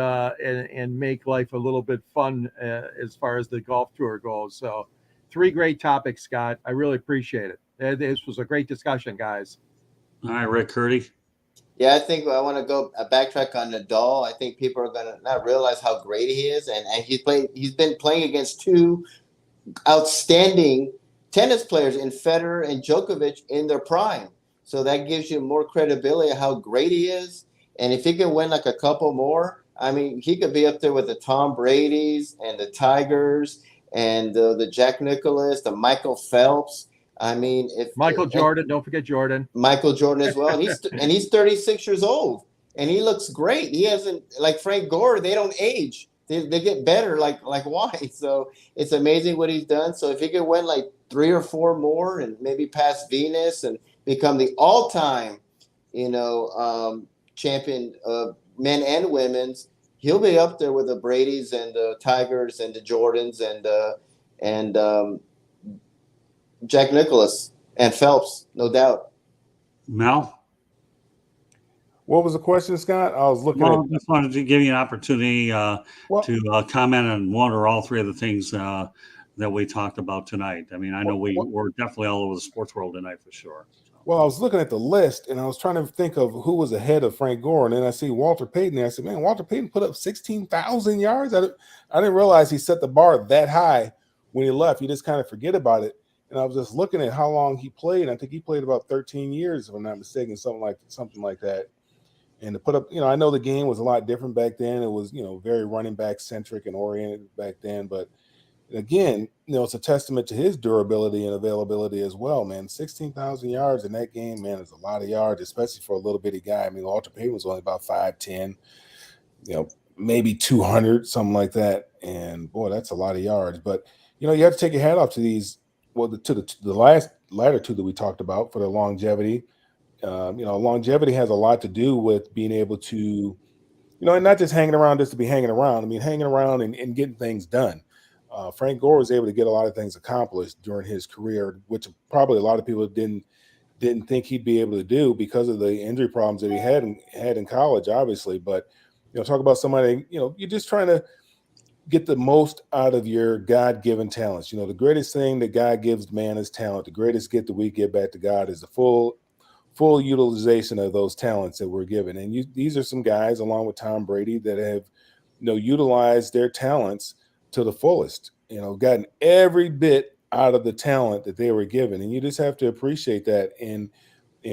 make life a little bit fun as far as the golf tour goes. So 3 great topics, Scott. I really appreciate it. This was a great discussion, guys. All right, Rick Curti. Yeah, I think I want to go backtrack on Nadal. I think people are going to not realize how great he is, and he's been playing against 2 outstanding tennis players in Federer and Djokovic in their prime. So that gives you more credibility of how great he is. And if he can win like a couple more, I mean, he could be up there with the Tom Brady's and the Tigers and the Jack Nicklaus, the Michael Phelps. I mean, if Michael Jordan, don't forget Jordan. Michael Jordan as well, and he's 36 years old, and he looks great. He hasn't, like Frank Gore. They don't age. They get better like wine. So it's amazing what he's done. So if he can win like 3 or 4 more and maybe pass Venus and become the all-time, champion of men and women's, he'll be up there with the Brady's and the Tigers and the Jordans and Jack Nicklaus and Phelps, no doubt. Mel? What was the question, Scott? I was looking Well, at. I just wanted to give you an opportunity Well- to comment on one or all three of the things that we talked about tonight. I mean, I know we're definitely all over the sports world tonight for sure. Well, I was looking at the list and I was trying to think of who was ahead of Frank Gore, and then I see Walter Payton there. I said, man, Walter Payton put up 16,000 yards. I didn't realize he set the bar that high when he left. You just kind of forget about it. And I was just looking at how long he played. I think he played about 13 years, if I'm not mistaken, something like that. And to put up, I know the game was a lot different back then. It was, very running back centric and oriented back then. But again, it's a testament to his durability and availability as well, man. 16,000 yards in that game, man, is a lot of yards, especially for a little bitty guy. I mean, Walter Payton was only about 5'10", maybe 200, something like that. And boy, that's a lot of yards. But, you have to take your hat off to these, to the latter two that we talked about for the longevity. Longevity has a lot to do with being able to, and not just hanging around just to be hanging around. I mean, hanging around and getting things done. Frank Gore was able to get a lot of things accomplished during his career, which probably a lot of people didn't think he'd be able to do because of the injury problems that he had in college, obviously. But talk about somebody, you're just trying to get the most out of your God-given talents. The greatest thing that God gives man is talent. The greatest gift that we give back to God is the full utilization of those talents that we're given. And these are some guys, along with Tom Brady, that have, utilized their talents to the fullest, gotten every bit out of the talent that they were given. And you just have to appreciate that and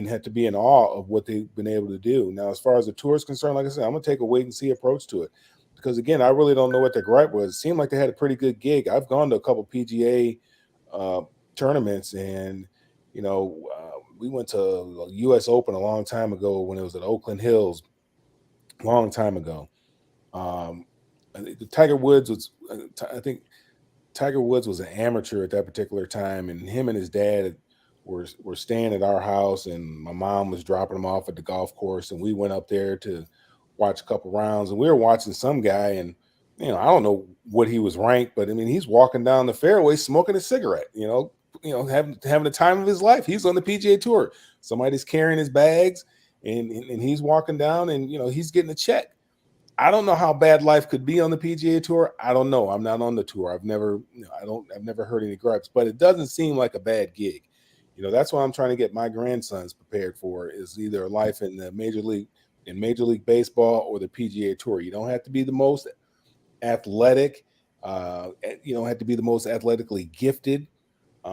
have to be in awe of what they've been able to do. Now, as far as the tour is concerned, like I said, I'm going to take a wait and see approach to it because, again, I really don't know what their gripe was. It seemed like they had a pretty good gig. I've gone to a couple PGA tournaments and, we went to a U.S. Open a long time ago when it was at Oakland Hills, long time ago. Tiger Woods was, I think Tiger Woods was an amateur at that particular time, and him and his dad were staying at our house, and my mom was dropping him off at the golf course, and we went up there to watch a couple rounds, and we were watching some guy, and I don't know what he was ranked, but I mean, he's walking down the fairway smoking a cigarette, having the time of his life. He's on the PGA Tour. Somebody's carrying his bags, and he's walking down, and he's getting a check. I don't know how bad life could be on the PGA Tour. I don't know. I'm not on the tour. I've never heard any gripes, but it doesn't seem like a bad gig. That's what I'm trying to get my grandsons prepared for, is either a life in the Major League Baseball or the PGA Tour. You don't have to be the most athletic. You don't have to be the most athletically gifted.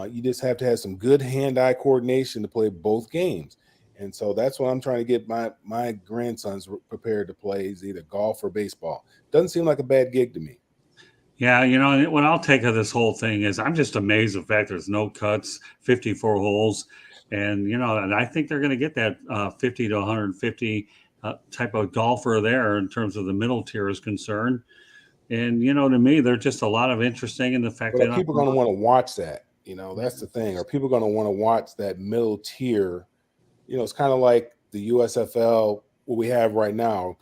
You just have to have some good hand-eye coordination to play both games. And so that's what I'm trying to get my grandsons prepared to play, is either golf or baseball. Doesn't seem like a bad gig to me. Yeah, what I'll take of this whole thing is I'm just amazed at the fact there's no cuts, 54 holes. And, and I think they're going to get that 50 to 150 type of golfer there in terms of the middle tier is concerned. And, to me, there's just a lot of interesting in the fact But that are people going to want to watch that? That's the thing. Are people going to want to watch that middle tier? It's kind of like the USFL, what we have right now.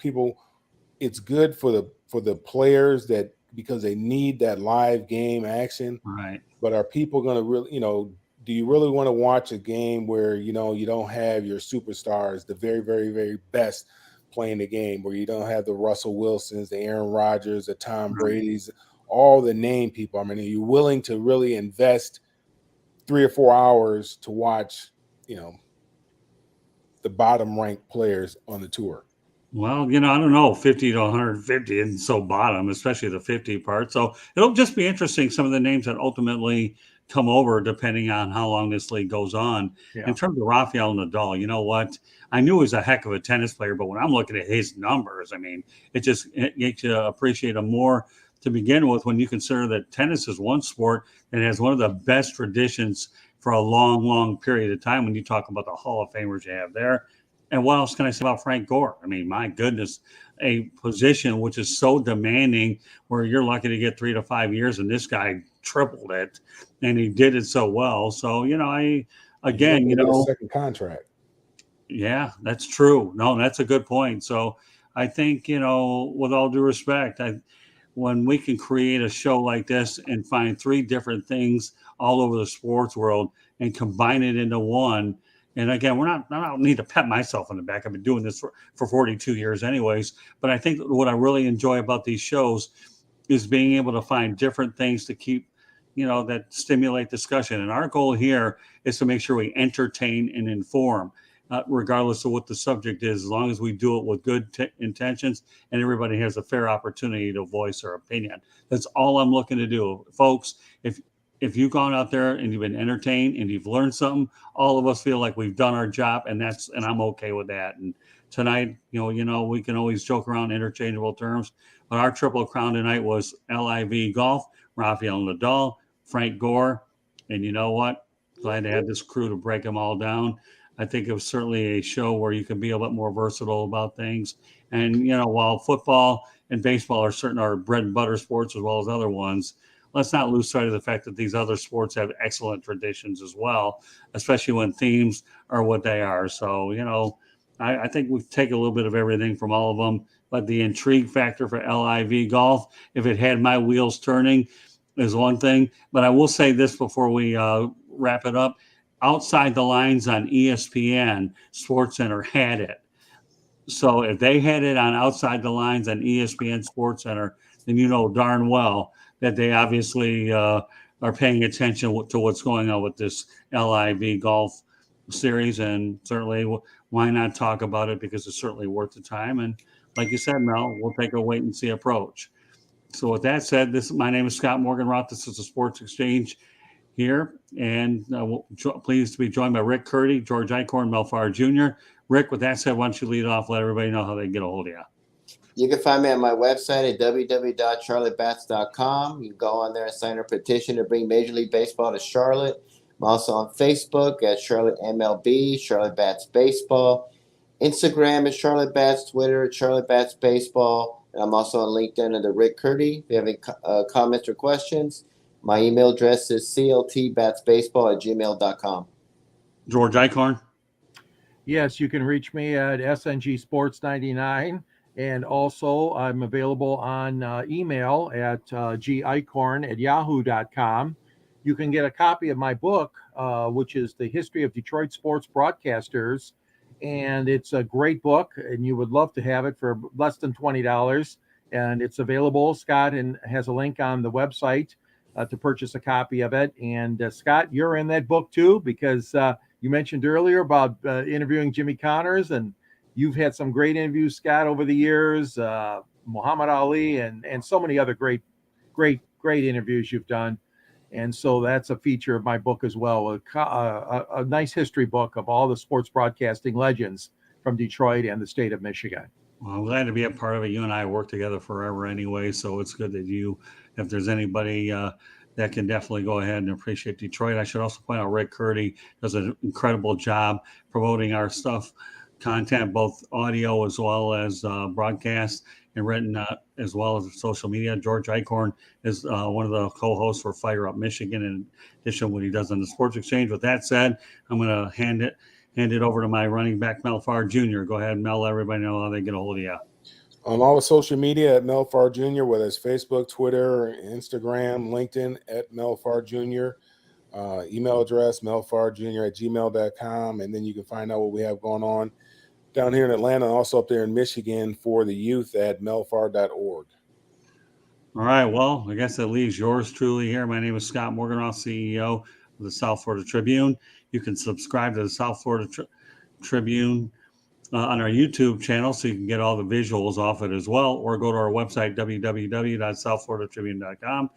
It's good for the players because they need that live game action. Right. But are people going to really, do you really want to watch a game where, you don't have your superstars, the very, very, very best playing the game, where you don't have the Russell Wilsons, the Aaron Rodgers, the Tom Brady's, all the name people? I mean, are you willing to really invest 3 or 4 hours to watch, the bottom ranked players on the tour? Well, I don't know, 50 to 150 isn't so bottom, especially the 50 part. So it'll just be interesting some of the names that ultimately come over depending on how long this league goes on. Yeah. In terms of Rafael Nadal, you know what? I knew he was a heck of a tennis player, but when I'm looking at his numbers, I mean, it makes you appreciate him more to begin with when you consider that tennis is one sport that has one of the best traditions for a long, long period of time when you talk about the Hall of Famers you have there. And what else can I say about Frank Gore? I mean, my goodness, a position which is so demanding where you're lucky to get 3 to 5 years, and this guy tripled it, and he did it so well. So, And he's not again, going to get a second contract. yeah, that's true. No, that's a good point. So I think, with all due respect, when we can create a show like this and find three different things all over the sports world and combine it into one. And again, I don't need to pat myself on the back. I've been doing this for 42 years anyways. But I think what I really enjoy about these shows is being able to find different things to keep, that stimulate discussion. And our goal here is to make sure we entertain and inform, regardless of what the subject is, as long as we do it with good intentions and everybody has a fair opportunity to voice their opinion. That's all I'm looking to do, folks. If you've gone out there and you've been entertained and you've learned something, all of us feel like we've done our job, and I'm okay with that. And tonight, we can always joke around interchangeable terms, but our triple crown tonight was LIV Golf, Rafael Nadal, Frank Gore, and you know what? Glad to have this crew to break them all down. I think it was certainly a show where you can be a bit more versatile about things. And while football and baseball are certain our bread and butter sports as well as other ones, let's not lose sight of the fact that these other sports have excellent traditions as well, especially when themes are what they are. So, I think we take a little bit of everything from all of them, but the intrigue factor for LIV Golf, if it had my wheels turning, is one thing. But I will say this before we wrap it up. Outside the Lines on ESPN, SportsCenter had it. So if they had it on Outside the Lines on ESPN SportsCenter, then you know darn well that they obviously are paying attention to what's going on with this LIV Golf series. And certainly, why not talk about it, because it's certainly worth the time. And like you said, Mel, we'll take a wait and see approach. So with that said, my name is Scott Morganroth. This is the Sports Exchange here, and pleased to be joined by Rick Curti, George Eichorn, Mel Farr Jr. Rick, with that said, why don't you lead off, let everybody know how they can get a hold of you. You can find me on my website at www.charlottebats.com. You can go on there and sign a petition to bring Major League Baseball to Charlotte. I'm also on Facebook at Charlotte MLB, Charlotte Bats Baseball. Instagram is Charlotte Bats, Twitter at Charlotte Bats Baseball. And I'm also on LinkedIn under Rick Curti. If you have any comments or questions, my email address is cltbatsbaseball@gmail.com. George Eichorn. Yes, you can reach me at SNG Sports 99. And also, I'm available on email at gieichorn@yahoo.com. You can get a copy of my book, which is The History of Detroit Sports Broadcasters. And it's a great book, and you would love to have it for less than $20. And it's available. Scott has a link on the website to purchase a copy of it. And Scott, you're in that book too, because you mentioned earlier about interviewing Jimmy Connors, and you've had some great interviews, Scott, over the years, Muhammad Ali, and so many other great interviews you've done. And so that's a feature of my book as well, a nice history book of all the sports broadcasting legends from Detroit and the state of Michigan. Well, I'm glad to be a part of it. You and I work together forever anyway, so it's good that if there's anybody that can definitely go ahead and appreciate Detroit. I should also point out Rick Curti does an incredible job promoting our stuff, content, both audio as well as broadcast and written, as well as social media. George Eichorn is one of the co-hosts for Fire Up Michigan, in addition to what he does on the Sports Exchange. With that said, I'm going to hand it over to my running back, Mel Farr Jr. Go ahead, Mel, let everybody know how they get a hold of you. On all the social media at Mel Farr Jr., whether it's Facebook, Twitter, Instagram, LinkedIn at Mel Farr Jr. Email address, melfarrjr@gmail.com. And then you can find out what we have going on down here in Atlanta, and also up there in Michigan for the youth at melfarr.org. All right. Well, I guess that leaves yours truly here. My name is Scott Morganroth, CEO of the South Florida Tribune. You can subscribe to the South Florida Tribune on our YouTube channel, so you can get all the visuals off it as well, or go to our website, www.southfloridatribune.com.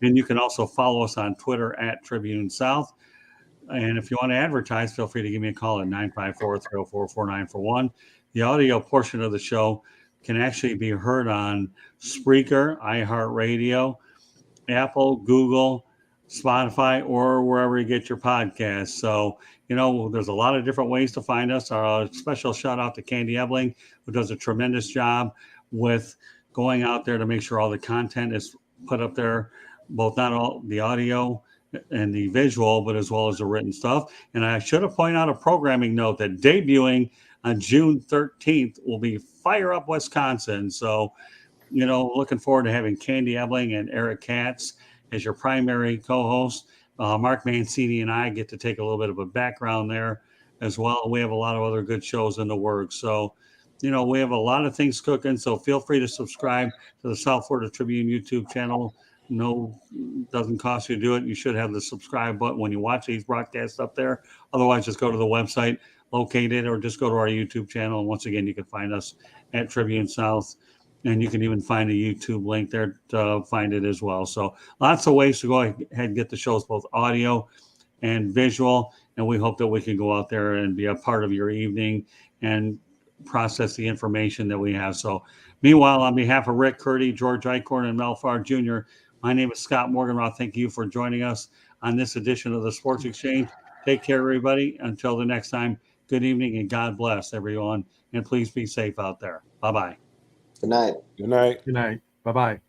And you can also follow us on Twitter at Tribune South. And if you want to advertise, feel free to give me a call at 954-304-4941. The audio portion of the show can actually be heard on Spreaker, iHeartRadio, Apple, Google, Spotify, or wherever you get your podcasts. So, there's a lot of different ways to find us. Our special shout out to Candy Ebling, who does a tremendous job with going out there to make sure all the content is put up there, both not all the audio and the visual, but as well as the written stuff. And I should have pointed out a programming note that debuting on June 13th will be Fire Up Wisconsin. So, looking forward to having Candy Ebling and Eric Katz as your primary co-host. Mark Mancini and I get to take a little bit of a background there as well. We have a lot of other good shows in the works. So, we have a lot of things cooking. So feel free to subscribe to the South Florida Tribune YouTube channel. No, doesn't cost you to do it. You should have the subscribe button when you watch these broadcasts up there. Otherwise, just go to the website, locate it, or just go to our YouTube channel. And once again, you can find us at Tribune South. And you can even find a YouTube link there to find it as well. So lots of ways to go ahead and get the shows, both audio and visual. And we hope that we can go out there and be a part of your evening and process the information that we have. So meanwhile, on behalf of Rick, Curti, George Eichorn, and Mel Farr Jr., my name is Scott Morganroth. Thank you for joining us on this edition of the Sports Exchange. Take care, everybody. Until the next time, good evening and God bless everyone. And please be safe out there. Bye-bye. Good night. Good night. Good night. Bye-bye.